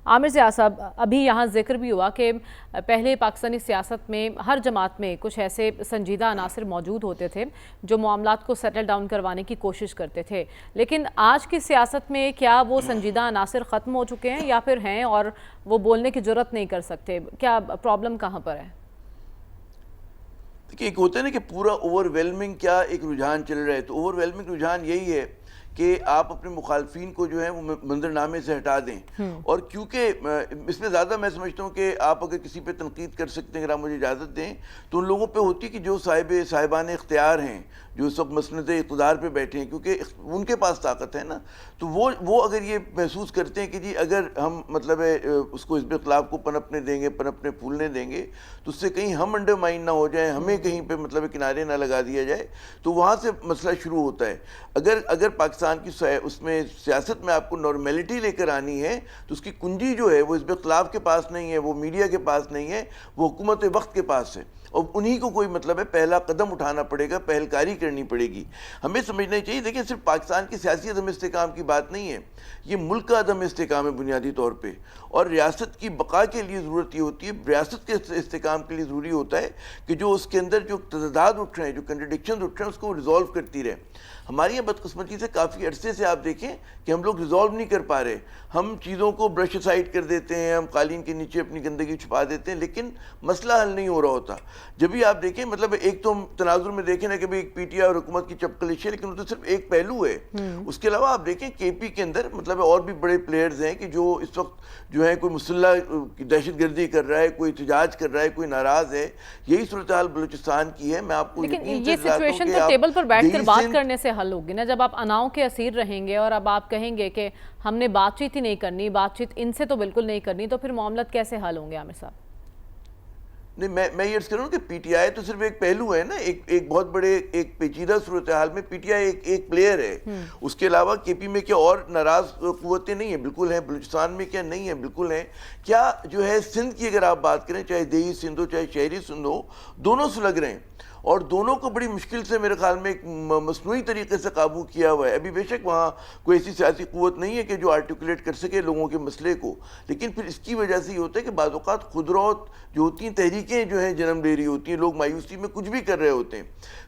عامر ضیاء صاحب، ابھی یہاں ذکر بھی ہوا کہ پہلے پاکستانی سیاست میں ہر جماعت میں کچھ ایسے سنجیدہ عناصر موجود ہوتے تھے جو معاملات کو سیٹل ڈاؤن کروانے کی کوشش کرتے تھے، لیکن آج کی سیاست میں کیا وہ سنجیدہ عناصر ختم ہو چکے ہیں یا پھر ہیں اور وہ بولنے کی جرات نہیں کر سکتے؟ کیا پرابلم کہاں پر ہے؟ دیکھیں، ایک ہوتا ہے نا کہ پورا اوور ویلمنگ کیا ایک رجحان چل رہا ہے، تو اوور ویلمنگ رجحان یہی ہے کہ آپ اپنے مخالفین کو جو ہے وہ منظرنامے سے ہٹا دیں. اور کیونکہ اس میں زیادہ میں سمجھتا ہوں کہ آپ اگر کسی پہ تنقید کر سکتے ہیں، اگر آپ مجھے اجازت دیں، تو ان لوگوں پہ ہوتی ہے کہ جو صاحبان اختیار ہیں، جو اس وقت مسند اقتدار پہ بیٹھے ہیں، کیونکہ ان کے پاس طاقت ہے نا. تو وہ اگر یہ محسوس کرتے ہیں کہ جی اگر ہم مطلب ہے اس کو حزب اختلاف کو پنپنے دیں گے، پنپنے پھولنے دیں گے، تو اس سے کہیں ہم انڈرمائن نہ ہو جائیں، ہمیں کہیں پہ مطلب کنارے نہ لگا دیا جائے، تو وہاں سے مسئلہ شروع ہوتا ہے. اگر پاکستان کی اس میں سیاست میں آپ کو نارمیلٹی لے کر آنی ہے، تو اس کی کنجی جو ہے وہ حزب اختلاف کے پاس نہیں ہے، وہ میڈیا کے پاس نہیں ہے، وہ حکومت وقت کے پاس ہے. اور انہی کو کوئی مطلب ہے پہلا قدم اٹھانا پڑے گا، پہلکاری کرنی پڑے گی. ہمیں سمجھنا چاہیے، دیکھیں صرف پاکستان کی سیاسی عدم استحکام کی بات نہیں ہے، یہ ملک کا عدم استحکام ہے بنیادی طور پہ. اور ریاست کی بقا کے لیے ضرورت یہ ہوتی ہے، ریاست کے استحکام کے لیے ضروری ہوتا ہے کہ جو اس کے اندر جو تضادات اٹھ رہے ہیں، جو کنٹرڈکشنز اٹھ رہے ہیں، اس کو ریزالو کرتی رہے. ہماری یہ بدقسمتی سے کافی عرصے سے آپ دیکھیں کہ ہم لوگ ریزالو نہیں کر پا رہے. ہم چیزوں کو برش اسائڈ کر دیتے ہیں، ہم قالین کے نیچے اپنی گندگی چھپا دیتے ہیں، لیکن مسئلہ حل نہیں ہو رہا ہوتا. جب بھی آپ دیکھیں، مطلب ایک تو تناظر میں دیکھیں نا کہ ایک پی ٹی آئی اور حکومت کی چپکلش ہے، لیکن وہ تو صرف ایک پہلو ہے. اس کے علاوہ آپ دیکھیں کے پی کے اندر مطلب اور بھی بڑے پلیئرز ہیں کہ جو اس وقت جو ہے کوئی مسلح دہشت گردی کر رہا ہے، کوئی احتجاج کر رہا ہے، کوئی ناراض ہے. یہی صورتحال بلوچستان کی ہے. میں آپ کو لیکن یہ سچویشن تو ٹیبل پر بیٹھ کر بات کرنے سے حل ہوگی نا. جب آپ اناؤں کے اسیر رہیں گے اور اب آپ کہیں گے کہ ہم نے بات چیت ہی نہیں کرنی، بات چیت ان سے تو بالکل نہیں کرنی، تو پھر معاملات کیسے حل ہوں گے عامر صاحب؟ نہیں، میں یہ عرض کر رہا ہوں کہ پی ٹی آئی تو صرف ایک پہلو ہے نا، ایک بہت بڑے ایک پیچیدہ صورتحال میں پی ٹی آئی ایک پلیئر ہے. اس کے علاوہ کے پی میں کیا اور ناراض قوتیں نہیں ہیں؟ بالکل ہیں. بلوچستان میں کیا نہیں ہیں؟ بالکل ہیں. کیا جو ہے سندھ کی اگر آپ بات کریں، چاہے دیہی سندھ ہو چاہے شہری سندھ ہو، دونوں سلگ رہے ہیں، اور دونوں کو بڑی مشکل سے میرے خیال میں ایک مصنوعی طریقے سے قابو کیا ہوا ہے. ابھی بے شک وہاں کوئی ایسی سیاسی قوت نہیں ہے کہ جو آرٹیکولیٹ کر سکے لوگوں کے مسئلے کو، لیکن پھر اس کی وجہ سے یہ ہوتا ہے کہ بعض اوقات خودروت جو ہوتی ہیں، تحریکیں جو ہیں جنم لے رہی ہوتی ہیں، لوگ مایوسی میں کچھ بھی کر رہے ہوتے ہیں.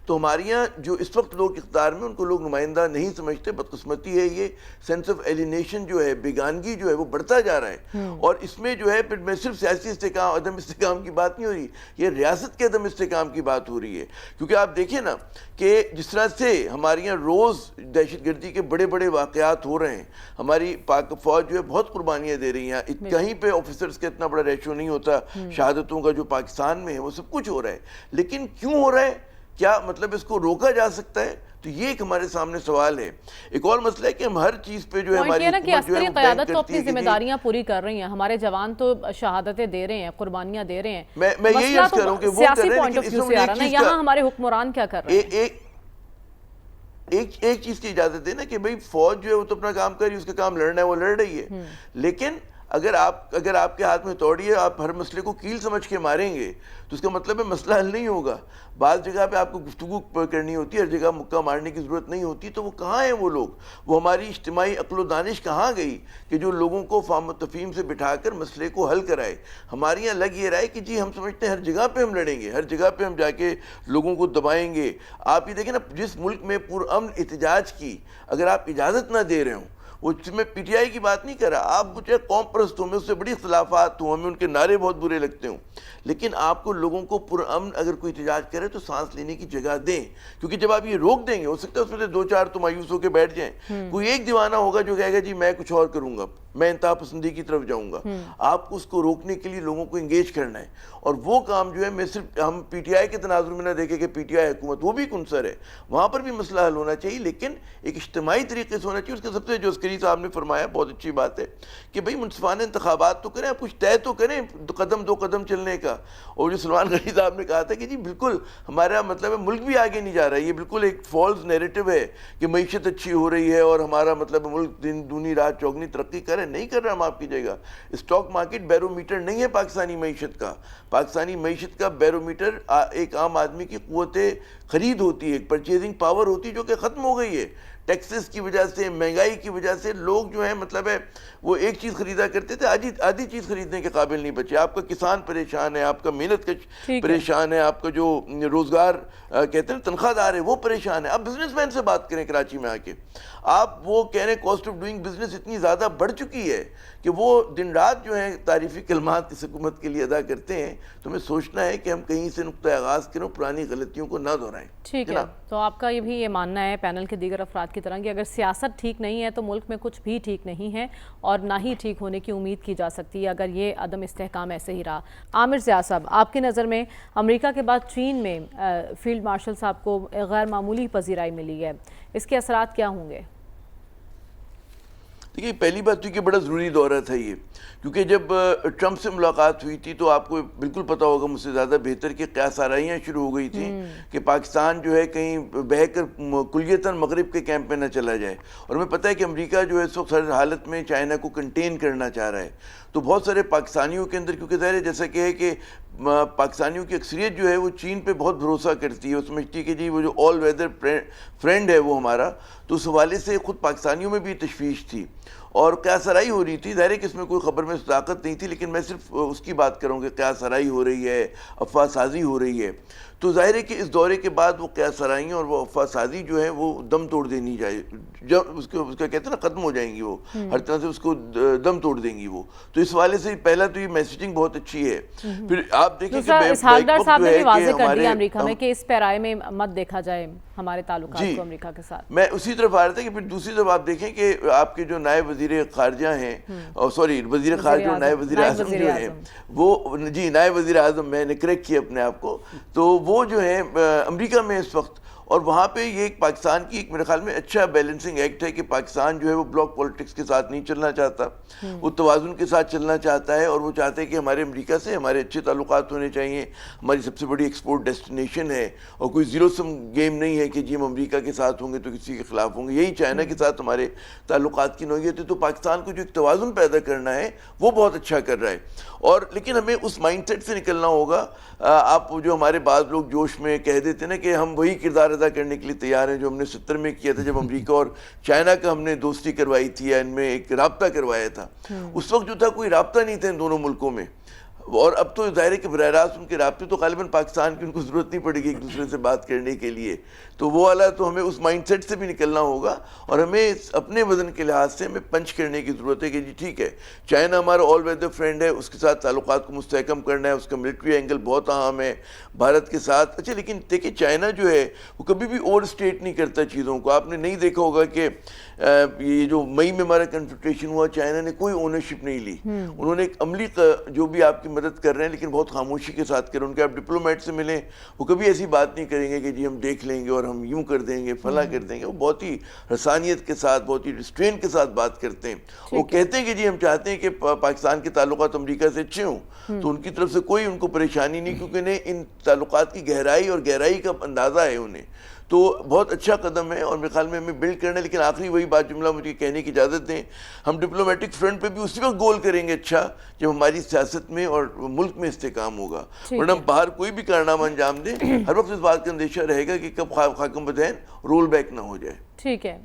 تو ہمارے یہاں جو اس وقت لوگ اقتدار میں، ان کو لوگ نمائندہ نہیں سمجھتے. بدقسمتی ہے، یہ سینس آف ایلینیشن جو ہے، بیگانگی جو ہے، وہ بڑھتا جا رہا ہے. اور اس میں جو ہے پھر میں صرف سیاسی استحکام، عدم استحکام کی بات نہیں ہو رہی، یہ ریاست کے عدم استحکام کی بات ہو رہی ہے. کیونکہ آپ دیکھیں نا کہ جس طرح سے ہمارے یہاں روز دہشت گردی کے بڑے بڑے واقعات ہو رہے ہیں، ہماری پاک فوج جو ہے بہت قربانیاں دے رہی ہیں. کہیں پہ آفیسرز کا اتنا بڑا ریشو نہیں ہوتا شہادتوں کا جو پاکستان میں ہے. وہ سب کچھ ہو رہا ہے، لیکن کیوں ہو رہا ہے؟ کیا مطلب اس کو روکا جا سکتا ہے؟ تو یہ ایک ہمارے سامنے سوال ہے. ایک اور مسئلہ ہے کہ ہم ہر چیز پہ جو ہے ہماری حکومت کہ عسکری قیادت تو اپنی ذمہ داریاں پوری کر رہی ہیں، ہمارے جوان تو شہادتیں دے رہے ہیں، قربانیاں دے رہے ہیں. میں یہی عرض کر رہا ہوں کہ وہ کر رہے ہیں، لیکن اس میں ایک چیز یہاں ہمارے حکمران کیا کر رہے ہیں؟ ایک چیز کی اجازت ہے نا کہ بھئی فوج جو ہے وہ تو اپنا کام کر رہی ہے، اس کا کام لڑنا ہے، وہ لڑ رہی ہے. لیکن اگر آپ کے ہاتھ میں توڑی ہے، آپ ہر مسئلے کو کیل سمجھ کے ماریں گے، تو اس کا مطلب ہے مسئلہ حل نہیں ہوگا. بعض جگہ پہ آپ کو گفتگو کرنی ہوتی ہے، ہر جگہ مکہ مارنے کی ضرورت نہیں ہوتی. تو وہ کہاں ہیں وہ لوگ؟ وہ ہماری اجتماعی عقل و دانش کہاں گئی کہ جو لوگوں کو فہم و تفہیم سے بٹھا کر مسئلے کو حل کرائے؟ ہمارے یہاں لگ یہ رہا ہے کہ جی ہم سمجھتے ہیں ہر جگہ پہ ہم لڑیں گے، ہر جگہ پہ ہم جا کے لوگوں کو دبائیں گے. آپ یہ دیکھیں نا، جس ملک میں پرامن احتجاج کی اگر آپ اجازت نہ دے رہے ہوں، وہ میں پی ٹی آئی کی بات نہیں کر رہا، آپ مجھے قوم پرست ہوں، میں اس سے بڑی اختلافات ہوں، ہمیں ان کے نعرے بہت برے لگتے ہوں، لیکن آپ کو لوگوں کو پرامن اگر کوئی احتجاج کرے تو سانس لینے کی جگہ دیں. کیونکہ جب آپ یہ روک دیں گے، ہو سکتا ہے اس میں سے دو چار تو مایوس ہو کے بیٹھ جائیں، کوئی ایک دیوانہ ہوگا جو کہے گا جی میں کچھ اور کروں گا، میں انتہا پسندی کی طرف جاؤں گا. آپ کو اس کو روکنے کے لیے لوگوں کو انگیج کرنا ہے. اور وہ کام جو ہے میں صرف ہم پی ٹی آئی کے تناظر میں نہ دیکھیں کہ پی ٹی آئی حکومت، وہ بھی کنسر ہے، وہاں پر بھی مسئلہ حل ہونا چاہیے، لیکن ایک اجتماعی طریقے سے ہونا چاہیے. اس کے سب سے جو عسکری صاحب نے فرمایا بہت اچھی بات ہے کہ بھئی منصفانہ انتخابات تو کریں، آپ کچھ طے تو کریں دو قدم چلنے کا. اور جو سلمان غنی صاحب نے کہا تھا کہ جی بالکل ہمارا مطلب ہے ملک بھی آگے نہیں جا رہا ہے، یہ بالکل ایک فالس نیریٹو ہے کہ معیشت اچھی ہو رہی ہے اور ہمارا مطلب ملک دن دونی رات چوگنی ترقی کرے. نہیں کر رہا. معاف کیجیے گا، اسٹاک مارکیٹ بیرو میٹر نہیں ہے پاکستانی معیشت کا. پاکستانی معیشت کا بیرو میٹر ایک عام آدمی کی قوت خرید ہوتی ہے، ایک پرچیزنگ پاور ہوتی ہے جو کہ ختم ہو گئی ہے. ٹیکسز کی وجہ سے, مہنگائی کی وجہ سے لوگ جو ہیں مطلب ہے وہ ایک چیز خریدا کرتے تھے, آدھی چیز خریدنے کے قابل نہیں بچے. آپ کا کسان پریشان ہے, آپ کا محنت کش پریشان ہے, آپ کا جو روزگار کہتے ہیں تنخواہ دار ہے وہ پریشان ہے. آپ بزنس مین سے بات کریں کراچی میں آ کے, آپ وہ کہہ رہے ہیں کاسٹ آف ڈوئنگ بزنس اتنی زیادہ بڑھ چکی ہے کہ وہ دن رات جو ہے تعریفی کلمات اس حکومت کے لیے ادا کرتے ہیں. تو ہمیں سوچنا ہے کہ ہم کہیں سے نقطۂ آغاز کریں, پرانی غلطیوں کو نہ دہرائیں. ٹھیک ہے, تو آپ کا یہ بھی یہ ماننا ہے پینل کے دیگر افراد کی طرح کہ اگر سیاست ٹھیک نہیں ہے تو ملک میں کچھ بھی ٹھیک نہیں ہے, اور نہ ہی ٹھیک ہونے کی امید کی جا سکتی ہے اگر یہ عدم استحکام ایسے ہی رہا. عامر ضیاء صاحب, آپ کی نظر میں امریکہ کے بعد چین میں فیلڈ مارشل صاحب کو غیر معمولی پذیرائی ملی ہے, اس کے اثرات کیا ہوں گے؟ دیکھیے, پہلی بات تو کہ بڑا ضروری دورہ تھا یہ, کیونکہ جب ٹرمپ سے ملاقات ہوئی تھی تو آپ کو بالکل پتہ ہوگا مجھ سے زیادہ بہتر کہ قیاس آرائیاں شروع ہو گئی تھیں کہ پاکستان جو ہے کہیں بہہ کر کلیتاً مغرب کے کیمپ میں نہ چلا جائے. اور ہمیں پتہ ہے کہ امریکہ جو ہے اس وقت ہر حالت میں چائنا کو کنٹین کرنا چاہ رہا ہے. تو بہت سارے پاکستانیوں کے اندر, کیونکہ ظاہر ہے جیسا کہ ہے کہ پاکستانیوں کی اکثریت جو ہے وہ چین پہ بہت بھروسہ کرتی ہے, وہ سمجھتی ہے کہ جی وہ جو آل ویدر فرینڈ ہے وہ ہمارا, تو اس حوالے سے خود پاکستانیوں میں بھی تشویش تھی اور قیاس آرائی ہو رہی تھی. ظاہر ہے کہ اس میں کوئی خبر میں صداقت نہیں تھی, لیکن میں صرف اس کی بات کروں کہ قیاس آرائی ہو رہی ہے, افواہ سازی ہو رہی ہے. تو ظاہر ہے کہ اس دورے کے بعد وہ قیاس آرائیاں اور وہ افواہ سازی جو ہے وہ دم توڑ دینی جائے, جب اس کا کہتے ہیں نا ختم ہو جائیں گی, وہ ہر طرح سے اس کو دم توڑ دیں گی وہ. تو اس حوالے سے پہلا تو یہ میسیجنگ بہت اچھی ہے. پھر آپ دیکھیں کہ اسحاق صاحب نے بھی واضح کر دیا امریکہ میں کہ اس پیرائے میں مت دیکھا جائے ہمارے تعلقات کو امریکہ کے ساتھ. میں اسی طرف آ رہا تھا کہ پھر دوسری طرف آپ دیکھیں کہ آپ کے جو نائب وزیر خارجہ ہیں, سوری وزیر خارجہ اور نائب وزیر اعظم جو ہیں وہ, جی نائب وزیر اعظم, میں نے کریکٹ کیا اپنے آپ کو, تو وہ جو ہیں امریکہ میں اس وقت, اور وہاں پہ یہ ایک پاکستان کی ایک میرے خیال میں اچھا بیلنسنگ ایکٹ ہے کہ پاکستان جو ہے وہ بلاک پولیٹکس کے ساتھ نہیں چلنا چاہتا, وہ توازن کے ساتھ چلنا چاہتا ہے, اور وہ چاہتے ہیں کہ ہمارے امریکہ سے ہمارے اچھے تعلقات ہونے چاہیے. ہماری سب سے بڑی ایکسپورٹ ڈیسٹینیشن ہے, اور کوئی زیرو سم گیم نہیں ہے کہ جی ہم امریکہ کے ساتھ ہوں گے تو کسی کے خلاف ہوں گے. یہی چائنا کے ساتھ ہمارے تعلقات کی نوعیت ہے. تو پاکستان کو جو ایک توازن پیدا کرنا ہے وہ بہت اچھا کر رہا ہے, اور لیکن ہمیں اس مائنڈ سیٹ سے نکلنا ہوگا. آپ جو ہمارے بعض لوگ جوش میں کہہ دیتے نا کہ ہم وہی کردار ادا کرنے کے لیے تیار ہیں جو ہم نے 70 میں کیا تھا, جب امریکہ اور چائنا کا ہم نے دوستی کروائی تھی یا ان میں ایک رابطہ کروایا تھا. اس وقت جو تھا کوئی رابطہ نہیں تھا ان دونوں ملکوں میں, اور اب تو ظاہر ہے کہ براہ راست ان کے رابطے تو غالباً پاکستان کی ان کو ضرورت نہیں پڑے گی ایک دوسرے سے بات کرنے کے لیے. تو وہ والا تو ہمیں اس مائنڈ سیٹ سے بھی نکلنا ہوگا, اور ہمیں اپنے وزن کے لحاظ سے ہمیں پنچ کرنے کی ضرورت ہے کہ جی ٹھیک ہے چائنا ہمارا آل ویدر فرینڈ ہے, اس کے ساتھ تعلقات کو مستحکم کرنا ہے, اس کا ملٹری اینگل بہت اہم ہے بھارت کے ساتھ. اچھا, لیکن دیکھیں چائنا جو ہے وہ کبھی بھی اوور اسٹیٹ نہیں کرتا چیزوں کو. آپ نے نہیں دیکھا ہوگا کہ یہ جو مئی میں ہمارا کنفرنٹریشن ہوا, چائنا نے کوئی اونرشپ نہیں لی. انہوں نے ایک عملی جو بھی آپ کی مدد کر رہے ہیں لیکن بہت خاموشی کے ساتھ کر رہے ہیں. ان کے آپ ڈپلومیٹ سے ملیں, وہ کبھی ایسی بات نہیں کریں گے کہ جی ہم دیکھ لیں گے اور ہم یوں کر دیں گے فلاں کر دیں گے. وہ بہت ہی رسانیت کے ساتھ, بہت ہی ریسٹرین کے ساتھ بات کرتے ہیں. وہ کہتے ہیں کہ جی ہم چاہتے ہیں کہ پاکستان کے تعلقات امریکہ سے اچھے ہوں, تو ان کی طرف سے کوئی ان کو پریشانی نہیں, کیونکہ انہیں ان تعلقات کی گہرائی اور گہرائی کا اندازہ ہے انہیں. تو بہت اچھا قدم ہے, اور میرے خیال میں ہمیں بلڈ کرنا ہے. لیکن آخری وہی بات جملہ مجھے کہنے کی اجازت دیں, ہم ڈپلومیٹک فرنٹ پہ بھی اسی وقت گول کریں گے اچھا جب ہماری سیاست میں اور ملک میں استحکام ہوگا. ورنہ ہم باہر کوئی بھی کارنامہ انجام دیں, ہر وقت اس بات کا اندیشہ رہے گا کہ کب خاکم بدین رول بیک نہ ہو جائے. ٹھیک ہے.